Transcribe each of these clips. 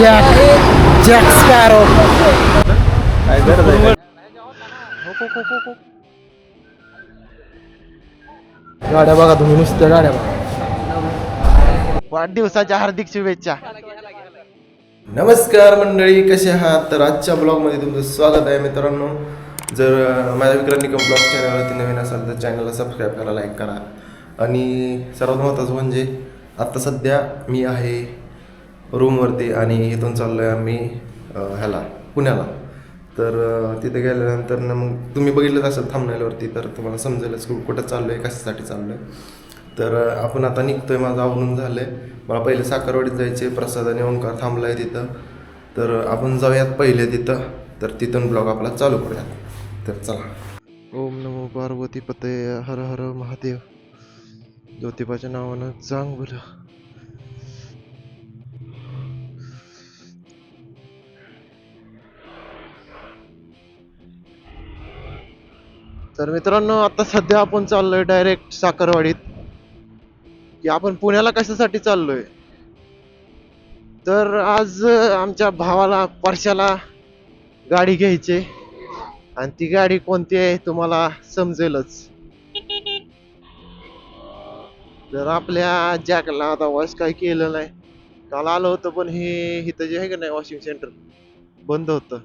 Jack sparrow. काय गरज आहे? गाड्या बघा तुम्ही, नुसत्या गाड्या बघा. वाढदिवसाच्या हार्दिक शुभेच्छा. नमस्कार मंडळी, कसे आहात? तर आजच्या ब्लॉगमध्ये तुमचं स्वागत आहे मित्रांनो. जर माझ्या विक्रांत निकम ब्लॉग चॅनलवरती नवीन असाल तर चॅनलला सबस्क्राईब करा, लाईक करा. आणि सर्वात महत्त्वाचं म्हणजे आत्ता सध्या मी आहे रूमवरती आणि इथून चाललो आहे आम्ही ह्याला पुण्याला. तर तिथे गेल्यानंतर ना मग तुम्ही बघितलंच असेल थांबण्यावरती, तर तुम्हाला समजेलच कुठं चाललो आहे, कशासाठी चाललो आहे. तर आपण आता निघतोय, माझं आवरून झालं आहे. मला पहिले साखरवाडीत जायचे, प्रसाद आणि ओंकार थांबला आहे तिथं. तर आपण जाऊयात पहिले तिथं, तर तिथून ब्लॉग आपला चालू करूयात. तर चला. ओम नमो पार्वती पते, हर हर महादेव. ज्योतिबाच्या नावानं चांग बोल. तर मित्रांनो, आता सध्या आपण चाललोय डायरेक्ट साखरवाडीत. की आपण पुण्याला कशासाठी चाललोय, तर आज आमच्या भावाला परशाला गाडी घ्यायची आणि ती गाडी कोणती आहे तुम्हाला समजेलच. जर आपल्या जॅकला आता वॉश काही केलं नाही. काल आलं होतं पण हे इथं जे आहे का नाही वॉशिंग सेंटर बंद होतं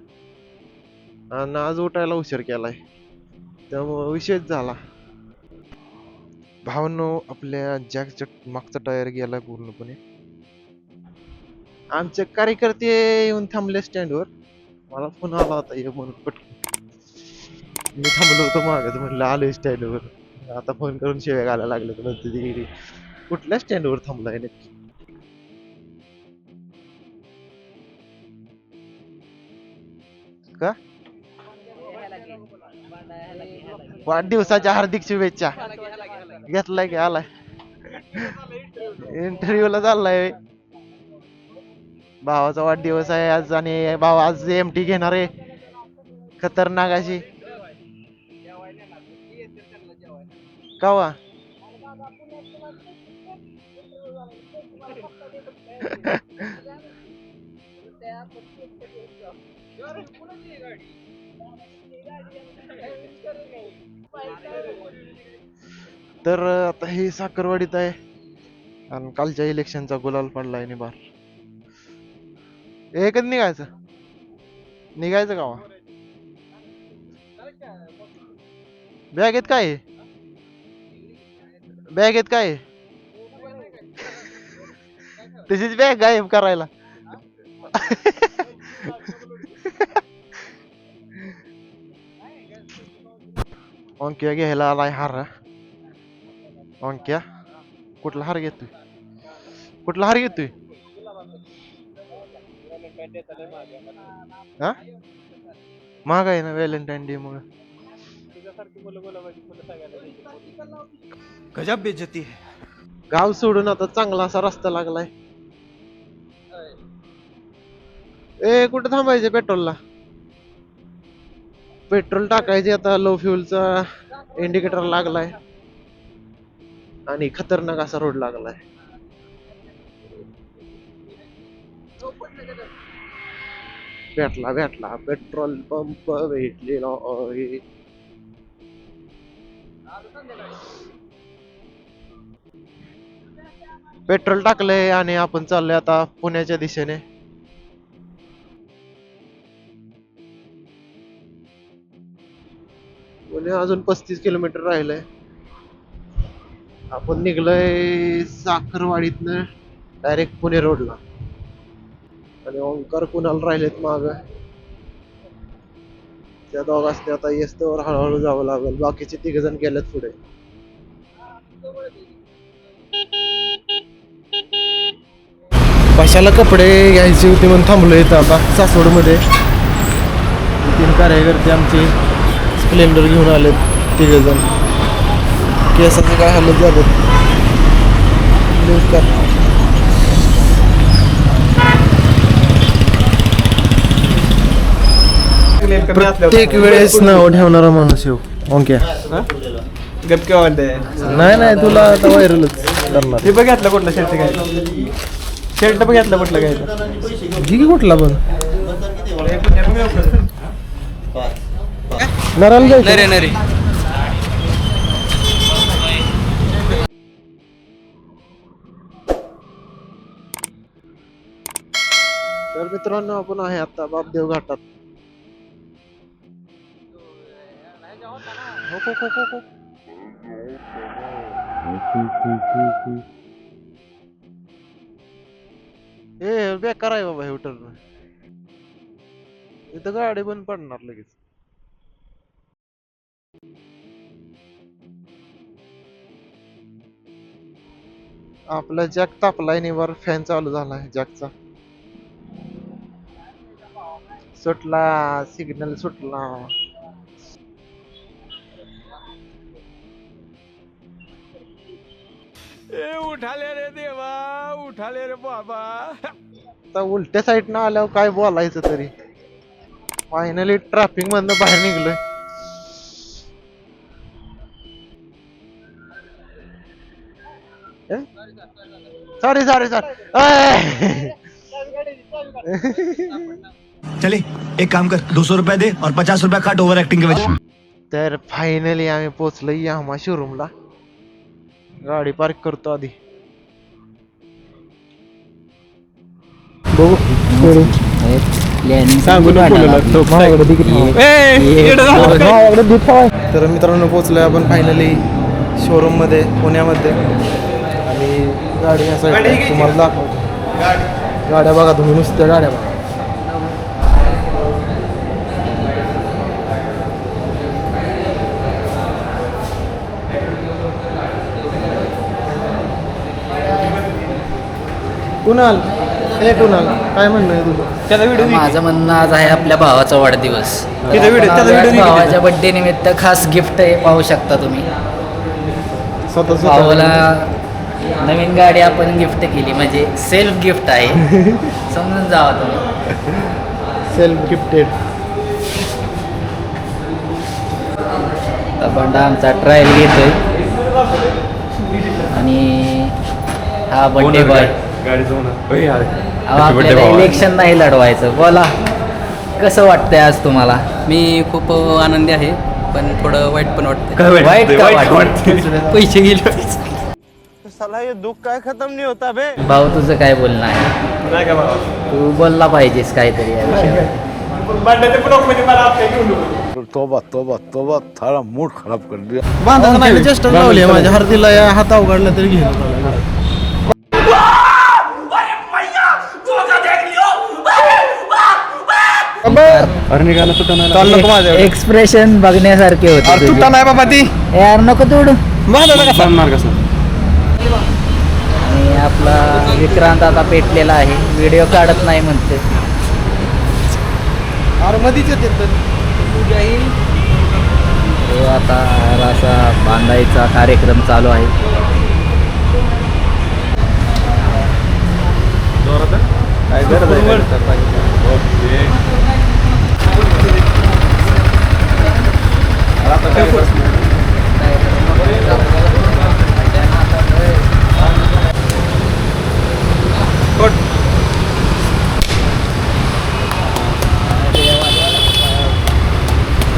आणि आज उठायला उशीर केलाय, त्यामुळे विषयच झाला. भावांनो, आपल्या जॅकच्या मागचा टायर गेलाय पूर्णपणे. आमचे कार्यकर्ते येऊन थांबले स्टँडवर. मला फोन आला होता ये म्हणून पटकन मी थांबलो होतो मागच, म्हटलं आलोय स्टँडवर. आता फोन करून शिव्या घालायला लागले तर म्हणते ती कुठल्या स्टँडवर थांबलाय नक्की. का वाढदिवसाच्या हार्दिक शुभेच्छा. घेतलाय की आलाय इंटरव्ह्यूला चाललाय. भावाचा वाढदिवस आहे आज आणि भाव आज एमटी घेणार आहे खतरनाक अशी. कावा तर आता हे साखरवाडीत आहे आणि कालच्या इलेक्शनचा गुलाल पडलाय निभार. हे कधी निघायचं कावा? बॅगेत काय आहे? बॅगेत काय आहे? तशीच बॅग गायब करायला. अंक्या घ्यायला आलाय हार. अंक्या कुठला हार घेतोय? कुठला हार घेतोय? हा महाग आहे ना व्हॅलेंटाईन डे मुळे. गजब बेइज्जती है. गाव सोडून आता चांगला असा रस्ता लागलाय. ए कुठं थांबायचे पेट्रोलला? पेट्रोल टाकायचे आता. लो फ्युलचा इंडिकेटर लागलाय आणि खतरनाक असा रोड लागलाय. भेटला पेट्रोल पंप भेटलेला आहे. पेट्रोल टाकलंय आणि आपण चाललोय आता पुण्याच्या दिशेने. पुणे अजून 35 किलोमीटर राहिलंय. आपण निघलोय साखरवाडीतनं डायरेक्ट पुणे रोडला आणि ओंकार कुणाला राहिलेत माग. त्या दोघांनी आता येस्तवर हळूहळू जावं लागेल. बाकीचे 3 जण गेलेत पुढे. कशाला कपडे घ्यायचे होते म्हणून थांबलो इथं आता सासवड मध्ये. 3 कार्यकर्ते आमचे स्प्लेंडर घेऊन आलेत 3 जण. केसाचे काय हालत झालेत. प्रत्येक वेळेस नाव ठेवणारा माणूस येऊ ओंक्या. गपके वाटते. नाही तुला आता व्हायरलच करणार. हे बघितलं कुठलं शर्ट काय? शर्ट बघितलं कुठलं काय? घे की कुठला पण नराला जायचं नरे नरे तर मित्रांनो आपण आहे आता बापदेव घाटात हो, हो, हो, हो, हो. ए बेकार आहे बाबा हे टर्न इथं गाडी बंद पडणार लगेच आपला जॅक तापलाय निवर फॅन चालू झालाय जॅकचा सुटला सिग्नल सुटला उठाले रे देवा उठाले रे बाबा आता उलट्या साईडनं आल्यावर काय बोलायचं तरी फायनली ट्रॅफिक मधनं बाहेर निघलोय सॉरी सॉरी सॉरी चले एक काम कर 200 रुपए दे और 50 रुपए काट ओवर एक्टिंग के वजह तर फायनली आम्ही पोहोचलो यामा शोरूमला गाडी पार्क करतो आधी बघू तर मित्रांनो पोहोचलोय आपण फायनली शोरूम मध्ये पुण्यामध्ये आणि गाडी असं तुम्हाला दाखवतो गाड्या बघा तुम्ही नुसत्या गाड्या बघा कुणाल हे कुणाल काय म्हणणं आहे तुझं माझं म्हणणं आज आहे आपल्या भावाचा वाढदिवस त्याचा व्हिडिओ भावाच्या बर्थडे निमित्त खास गिफ्ट आहे पाहू शकता तुम्ही स्वतः भावाला नवीन गाडी आपण गिफ्ट केली म्हणजे सेल्फ गिफ्ट आहे समजून जावा तुम्ही सेल्फ गिफ्टेड बंडा आमचा ट्रायल घेतोय आणि हा बर्थडे बॉय आपल्याला इलेक्शन नाही लढवायचं बोला कसं वाटतंय आज तुम्हाला मी खूप आनंदी आहे पण थोडं वाईट पण वाटतं वाईट का वाटतं पैसे गेले साला ये दुःख काय खतम नाही होता बे भाऊ तुझं काय बोलणं आहे तू बोलला पाहिजेस काहीतरी या विषयावर तोबा तोबा तोबा थारा मूड खराब कर दिया नाही जस्ट लावली माझ्या हरतीला या हात अवघडला तरी घेऊन एक्सप्रेशन बघण्यासारखे होते तुटा नाही बाबा ती यार नको तोडू सांगणार कसं आणि आपला विक्रांत आता पेटलेला आहे व्हिडिओ काढत नाही म्हणते मधीच तो आता असा बांधायचा कार्यक्रम चालू आहे काय गरज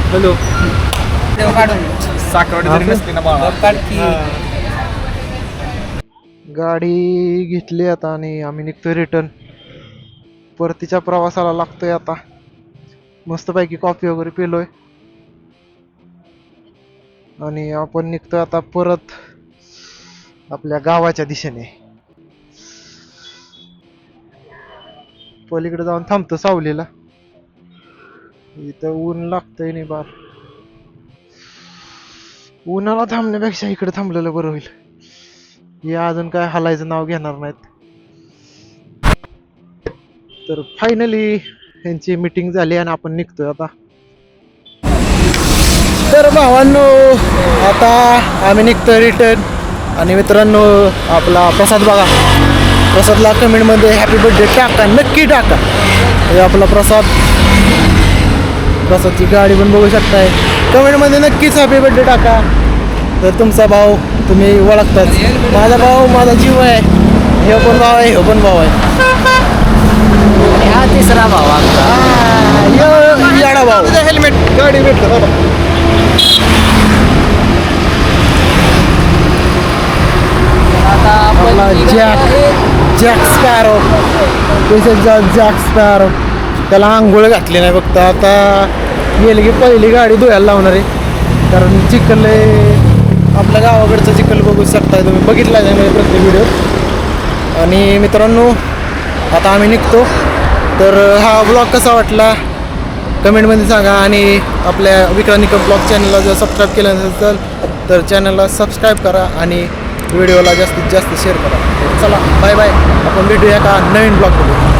हॅलो साखरवाडी जरी नसली ना गाडी घेतली आता आणि आम्ही निघतोय रिटर्न परतीच्या प्रवासाला लागतोय आता मस्तपैकी कॉफी वगैरे पिलोय आणि आपण निघतोय आता परत आपल्या गावाच्या दिशेने पलीकडे जाऊन थांबतो सावलीला इथं ऊन लागतंय नाही बार उन्हाला थांबण्यापेक्षा इकडे थांबलेलं बरं होईल हे अजून काय हालायचं नाव घेणार नाहीत तर फायनली यांची मीटिंग झाली आणि आपण निघतोय आता तर भावांनो आता आम्ही निघतोय रिटर्न आणि मित्रांनो आपला प्रसाद बघा प्रसादला कमेंटमध्ये हॅपी बर्थडे टाका नक्की टाका हे आपला प्रसादची गाडी पण बघू शकताय कमेंटमध्ये नक्कीच हॅपी बर्थडे टाका तर तुमचा भाऊ तुम्ही ओळखताच माझा भाऊ माझा जीव आहे हे पण भाव आहे हे पण भाव आहे आणि हा गाडी भेटतात बाबा. आता आपण आपला निघालो जॅक आहे. जॅक स्पॅरो जॅक स्पॅरो त्याला आंघोळ घातली नाही फक्त आता गेली की पहिली गाडी धुवायला लावणार आहे कारण चिखल आपल्या गावाकडचं चिखल बघू शकताय तुम्ही बघितला आहे म्हणजे प्रत्येक व्हिडिओ. आणि मित्रांनो आता आम्ही निघतो तर हा ब्लॉग कसा वाटला कमेंटमध्ये सांगा आणि आपल्या विक्रांत निकम ब्लॉग चॅनलला जर सबस्क्राईब केलं नसेल तर चॅनलला सबस्क्राईब करा आणि व्हिडिओला जास्तीत जास्त शेअर करा. चला बाय बाय आपण भेटूया का नवीन ब्लॉगमध्ये.